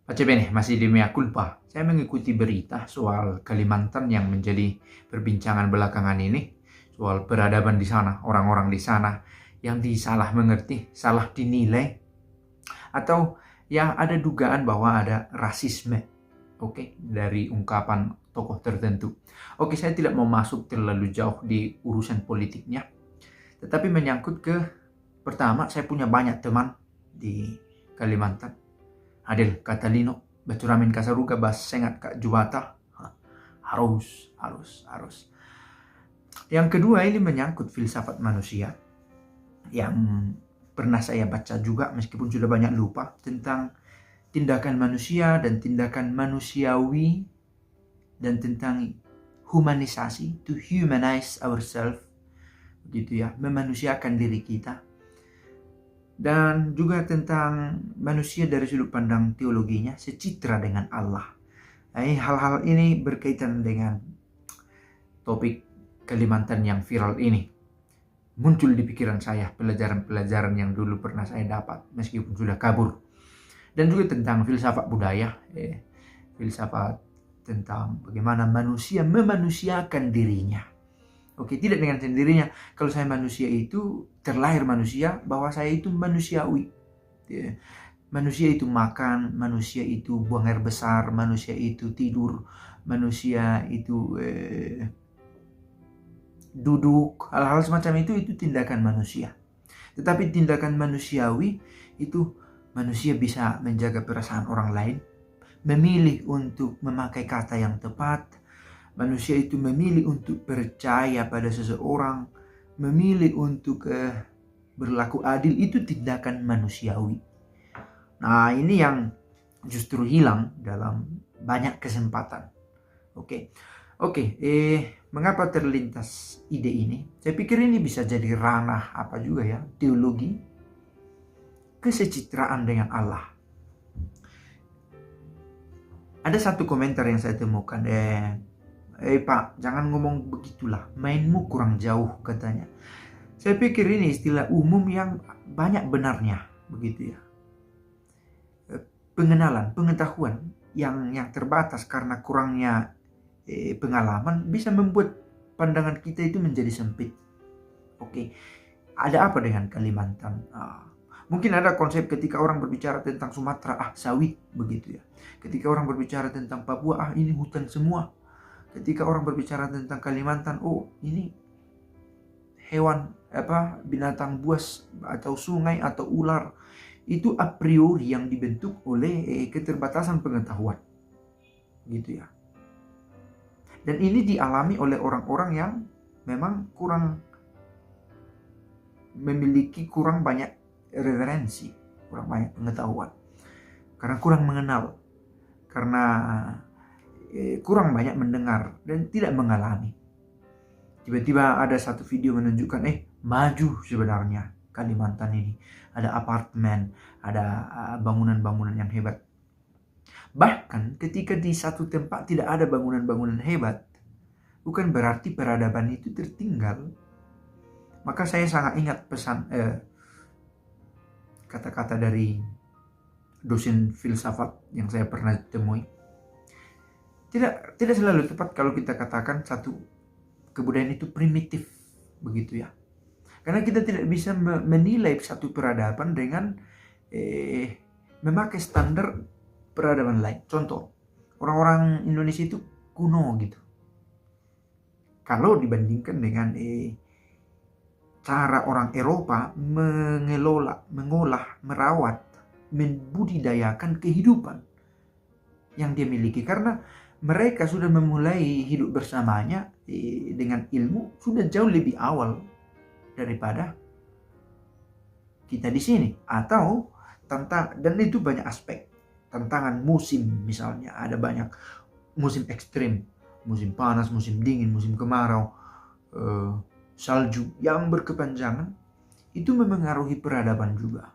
Oke bene, masih di mea culpa. Saya mengikuti berita soal Kalimantan yang menjadi perbincangan belakangan ini, soal peradaban di sana, orang-orang di sana yang disalah mengerti, salah dinilai, atau yang ada dugaan bahwa ada rasisme, dari ungkapan tokoh tertentu. Saya tidak mau masuk terlalu jauh di urusan politiknya, tetapi menyangkut ke pertama, saya punya banyak teman di Kalimantan. Adel Catalino, Baturamin Kasaruga, Bas Sengat Kak Juwata. Harus. Yang kedua, ini menyangkut filsafat manusia yang pernah saya baca juga meskipun sudah banyak lupa, tentang tindakan manusia dan tindakan manusiawi dan tentang humanisasi, to humanize ourselves, begitu ya, memanusiakan diri kita. Dan juga tentang manusia dari sudut pandang teologinya, secitra dengan Allah. Hal-hal ini berkaitan dengan topik Kalimantan yang viral ini. Muncul di pikiran saya pelajaran-pelajaran yang dulu pernah saya dapat, meskipun sudah kabur. Dan juga tentang filsafat budaya, filsafat tentang bagaimana manusia memanusiakan dirinya. Tidak dengan sendirinya. Kalau saya manusia itu terlahir manusia, bahwa saya itu manusiawi. Manusia itu makan, manusia itu buang air besar, manusia itu tidur, manusia itu duduk, hal-hal semacam itu tindakan manusia. Tetapi tindakan manusiawi itu manusia bisa menjaga perasaan orang lain, memilih untuk memakai kata yang tepat. Manusia itu memilih untuk percaya pada seseorang, memilih untuk berlaku adil, itu tindakan manusiawi. Nah, ini yang justru hilang dalam banyak kesempatan. Mengapa terlintas ide ini? Saya pikir ini bisa jadi ranah teologi, kesecitraan dengan Allah. Ada satu komentar yang saya temukan, Pak, jangan ngomong begitulah, mainmu kurang jauh, katanya. Saya pikir ini istilah umum yang banyak benarnya, begitu ya. Pengenalan, pengetahuan yang terbatas karena kurangnya pengalaman bisa membuat pandangan kita itu menjadi sempit. Ada apa dengan Kalimantan? Mungkin ada konsep ketika orang berbicara tentang Sumatera, sawit, begitu ya. Ketika orang berbicara tentang Papua, ini hutan semua. Ketika orang berbicara tentang Kalimantan, ini hewan binatang buas atau sungai atau ular. Itu a priori yang dibentuk oleh keterbatasan pengetahuan, gitu ya. Dan ini dialami oleh orang-orang yang memang memiliki kurang banyak referensi, kurang banyak pengetahuan, karena kurang mengenal, karena kurang banyak mendengar dan tidak mengalami. Tiba-tiba ada satu video menunjukkan maju sebenarnya Kalimantan ini. Ada apartemen, ada bangunan-bangunan yang hebat. Bahkan ketika di satu tempat tidak ada bangunan-bangunan hebat, bukan berarti peradaban itu tertinggal. Maka saya sangat ingat pesan kata-kata dari dosen filsafat yang saya pernah temui. Tidak selalu tepat kalau kita katakan satu kebudayaan itu primitif, begitu ya. Karena kita tidak bisa menilai satu peradaban dengan memakai standar peradaban lain. Contoh, orang-orang Indonesia itu kuno gitu. Kalau dibandingkan dengan cara orang Eropa mengolah, merawat, membudidayakan kehidupan yang dia miliki. Karena mereka sudah memulai hidup bersamanya dengan ilmu sudah jauh lebih awal daripada kita di sini. Atau dan itu banyak aspek. Tantangan musim misalnya, ada banyak musim ekstrim, musim panas, musim dingin, musim kemarau, salju yang berkepanjangan, itu memengaruhi peradaban juga.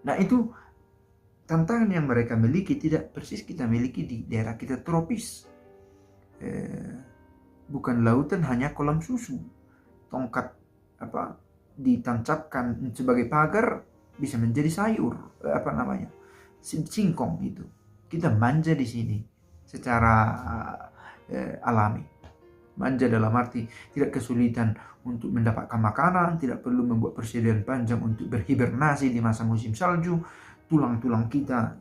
Nah, itu tantangan yang mereka miliki tidak persis kita miliki di daerah kita tropis. Bukan lautan, hanya kolam susu. Tongkat ditancapkan sebagai pagar bisa menjadi sayur, singkong itu. Kita manja di sini secara alami. Manja dalam arti tidak kesulitan untuk mendapatkan makanan, tidak perlu membuat persediaan panjang untuk berhibernasi di masa musim salju. Tulang-tulang kita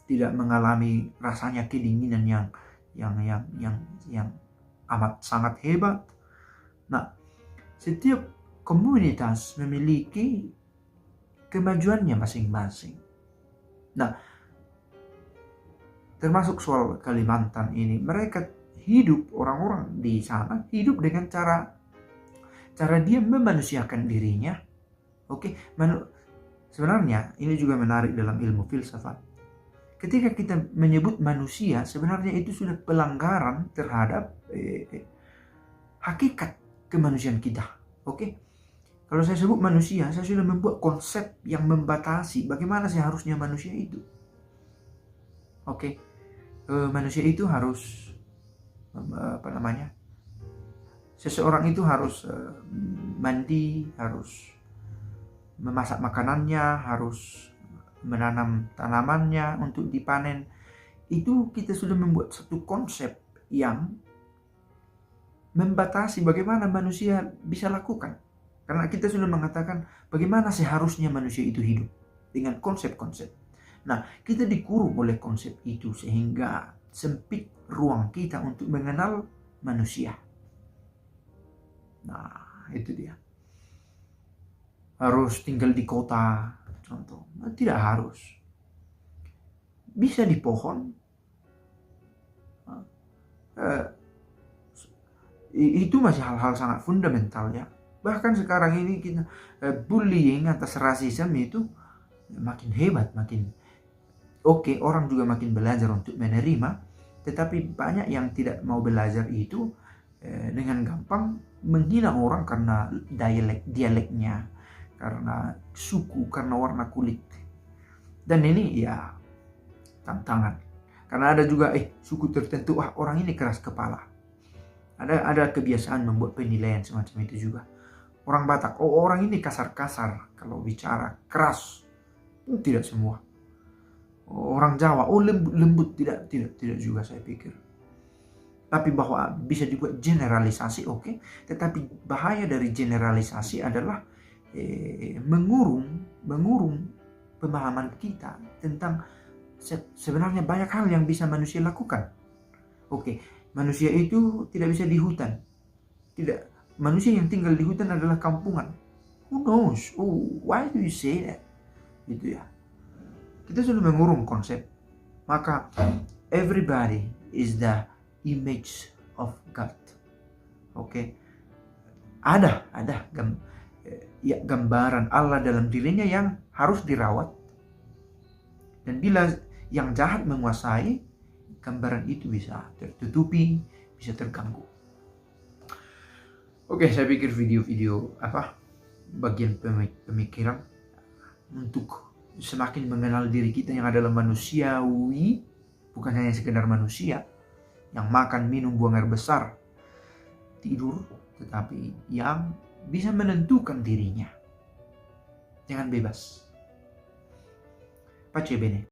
tidak mengalami rasanya kedinginan yang amat sangat hebat. Nah, setiap komunitas memiliki kemajuannya masing-masing. Nah, termasuk soal Kalimantan ini, mereka hidup, orang-orang di sana hidup dengan cara dia memanusiakan dirinya. Oke, sebenarnya ini juga menarik dalam ilmu filsafat. Ketika kita menyebut manusia, sebenarnya itu sudah pelanggaran terhadap hakikat kemanusiaan kita. Oke, kalau saya sebut manusia, saya sudah membuat konsep yang membatasi bagaimana seharusnya manusia itu. Oke, manusia itu harus seseorang itu harus mandi, harus memasak makanannya, harus menanam tanamannya untuk dipanen. Itu kita sudah membuat satu konsep yang membatasi bagaimana manusia bisa lakukan. Karena kita sudah mengatakan bagaimana seharusnya manusia itu hidup dengan konsep-konsep. Nah, kita dikurung oleh konsep itu sehingga sempit ruang kita untuk mengenal manusia. Nah, itu dia. Harus tinggal di kota, contoh. Nah, tidak harus. Bisa di pohon. Itu masih hal-hal sangat fundamental ya. Bahkan sekarang ini kita bullying atas rasisme itu makin hebat, makin oke, orang juga makin belajar untuk menerima. Tetapi banyak yang tidak mau belajar itu dengan gampang menghina orang karena dialeknya, karena suku, karena warna kulit. Dan ini ya tantangan. Karena ada juga suku tertentu, orang ini keras kepala. Ada kebiasaan membuat penilaian semacam itu juga. Orang Batak, orang ini kasar-kasar kalau bicara, keras. Tidak semua. Orang Jawa, lembut, tidak juga saya pikir. Tapi bahwa bisa dibuat generalisasi, oke. Tetapi bahaya dari generalisasi adalah mengurung pemahaman kita tentang sebenarnya banyak hal yang bisa manusia lakukan. Oke, manusia itu tidak bisa di hutan. Tidak, manusia yang tinggal di hutan adalah kampungan. Who knows? Oh, why do you say that? Gitu ya. Kita sudah mengurung konsep. Maka everybody is the image of God. Oke. Ada gambaran Allah dalam dirinya yang harus dirawat. Dan bila yang jahat menguasai, gambaran itu bisa tertutupi, bisa terganggu. Oke, saya pikir video-video bagian pemikiran untuk semakin mengenal diri kita yang adalah manusiawi, bukan hanya sekedar manusia yang makan, minum, buang air besar, tidur, tetapi yang bisa menentukan dirinya dengan bebas. Pace bene.